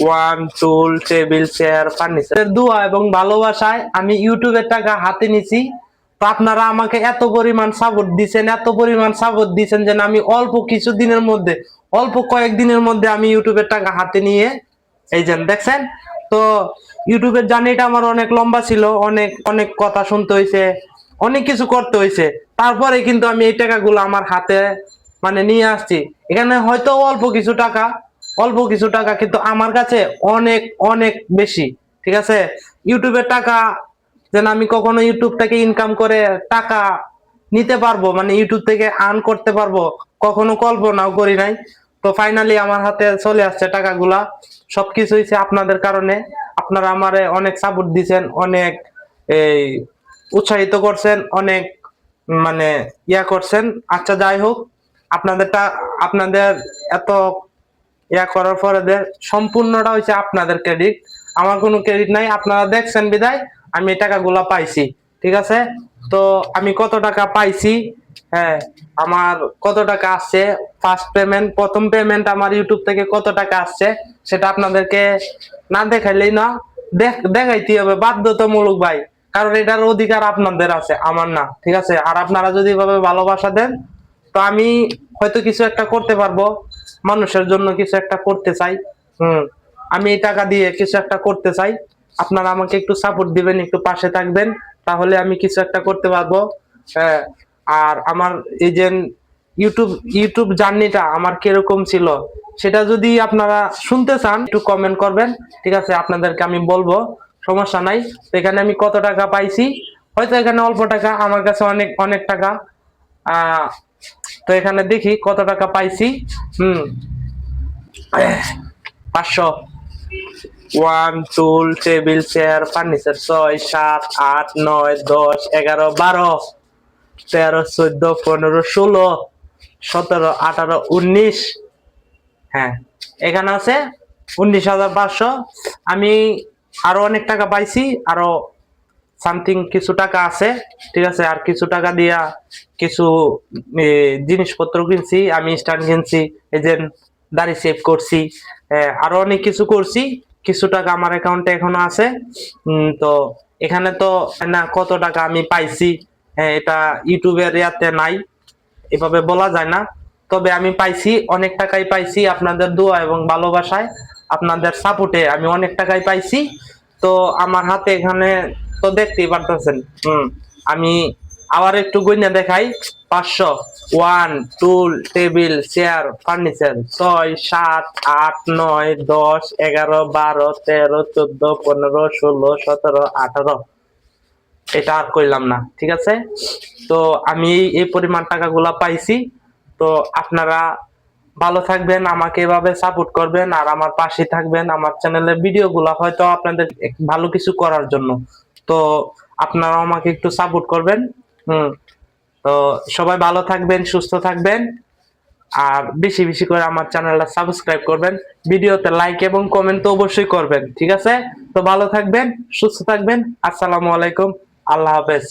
One, টুল, table, chair, furniture. দোয়া এবং ভালোবাসায় আমি ইউটিউবের টাকা হাতে নিছি। তো আপনারা আমাকে এত পরিমাণ সাপোর্ট দিচ্ছেন, এত পরিমাণ সাপোর্ট দিচ্ছেন যে আমি অল্প কিছু দিনের মধ্যে, অল্প কয়েকদিনের মধ্যে আমি ইউটিউবের টাকা হাতে নিয়ে এই যে দেখছেন। তো ইউটিউবের জার্নিটা আমার অনেক লম্বা ছিল, অনেক অনেক কথা শুনতে হয়েছে, অনেক কিছু করতে হয়েছে। তারপরে কিন্তু আমি এই টাকাগুলো আমার হাতে মানে নিয়ে আসছি। এখানে হয়তো অল্প কিছু টাকা, অল্প কিছু টাকা, কিন্তু আমার কাছে অনেক অনেক বেশি। ঠিক আছে, ইউটিউবের টাকা যেন আমি কখনো ইউটিউব থেকে ইনকাম করে টাকা নিতে পারবো, মানে ইউটিউব থেকে আর্ন করতে পারবো, কখনো কল্পনাও করি নাই। তো ফাইনালি আমার হাতে চলে আসছে টাকাগুলা। সবকিছু হয়েছে আপনাদের কারণে। আপনারা আমারে অনেক সাপোর্ট দিচ্ছেন, অনেক এই উৎসাহিত করছেন, অনেক মানে ইয়া করছেন। আচ্ছা যাই হোক, আপনাদেরটা আপনাদের এত ইয়া করার পরে সম্পূর্ণটা হচ্ছে আপনাদের ক্রেডিট, আমার কোনো ক্রেডিট নাই। আপনারা দেখছেন বিদায় আমি এই টাকাগুলা পাইছি। ঠিক আছে, তো আমি কত টাকা পাইছি, হ্যাঁ আমার কত টাকা আসছে, ফার্স্ট পেমেন্ট, প্রথম পেমেন্ট আমার ইউটিউব থেকে কত টাকা আসছে সেটা আপনাদেরকে না দেখাইলেই না, দেখাইতে হবে বাধ্যতামূলক ভাই, কারণ এটার অধিকার আপনাদের আছে, আমার না। ঠিক আছে, আর আপনারা যদি এভাবে ভালোবাসা দেন তো আমি হয়তো কিছু একটা করতে পারবো, মানুষের জন্য কিছু একটা করতে চাই। আমি এই টাকা দিয়ে কিছু একটা করতে চাই। আপনারা আমাকে একটু সাপোর্ট দিবেন, একটু পাশে থাকবেন, তাহলে আমি কিছু একটা করতে পারবো। হ্যাঁ, আর আমার এই যে ইউটিউব ইউটিউব জার্নিটা আমার কিরকম ছিল সেটা যদি আপনারা শুনতে চান একটু কমেন্ট করবেন। ঠিক আছে, আপনাদেরকে আমি বলবো, সমস্যা নাই। তো এখানে আমি কত টাকা পাইছি, হয়তো এখানে অল্প টাকা, আমার কাছে অনেক অনেক টাকা। আহ তো এখানে দেখি কত টাকা পাইছি। 500। ওয়ান, টুল, টেবিল, চেয়ার, ফার্নিচার, 6, 7, 8, 9, 10, 11, 12, 13, 14, 15, 16, 17, 18, 19। হ্যাঁ, এখানে আছে 19,500। আমি আরো অনেক টাকা পাইছি, আরো সামথিং কিছু টাকা আছে। ঠিক আছে, আর কিছু টাকা দিয়া কিছু জিনিসপত্র কিনছি, আমি স্ট্যান্ড কিনছি, এই যে দাড়ি সেভ করছি, আরো অনেক কিছু করছি। কিছু টাকা আমার অ্যাকাউন্টে এখনো আছে। তো এখানে তো না কত টাকা আমি পাইছি, এটা ইউটিউবের ইয়াতে নাই, এভাবে বলা যায় না। তবে আমি পাইছি, অনেক টাকাই পাইছি আপনাদের দোয়া এবং ভালোবাসায়, আপনাদের সাপোর্টে আমি অনেক টাকাই পাইছি। তো আমার হাতে এখানে তো দেখতেই পারতেছেন। আমি আবার একটু গইনা দেখাই। 500, ওয়ান, টুল, টেবিল, চেয়ার, ফার্নিচার, 6, 7, 8, 9, 10, 11, 12, 13, 14, 15, 16, 17, 18। এটা আর কইলাম না। ঠিক আছে, তো আমি এই পরিমাণ টাকাগুলা পাইছি। তো আপনারা ভালো থাকবেন, আমাকে এভাবে সাপোর্ট করবেন, আর আমার পাশে থাকবেন। আমার চ্যানেলের ভিডিওগুলো হয়তো আপনাদের ভালো কিছু করার জন্য, তো আপনারা আমাকে একটু সাপোর্ট করবেন। তো সবাই ভালো থাকবেন, সুস্থ থাকবেন, আর বেশি বেশি করে আমার চ্যানেলটা সাবস্ক্রাইব করবেন, ভিডিওতে লাইক এবং কমেন্ট তো অবশ্যই করবেন। ঠিক আছে, তো ভালো থাকবেন, সুস্থ থাকবেন। আসসালামু আলাইকুম, আল্লাহ হাফেজ।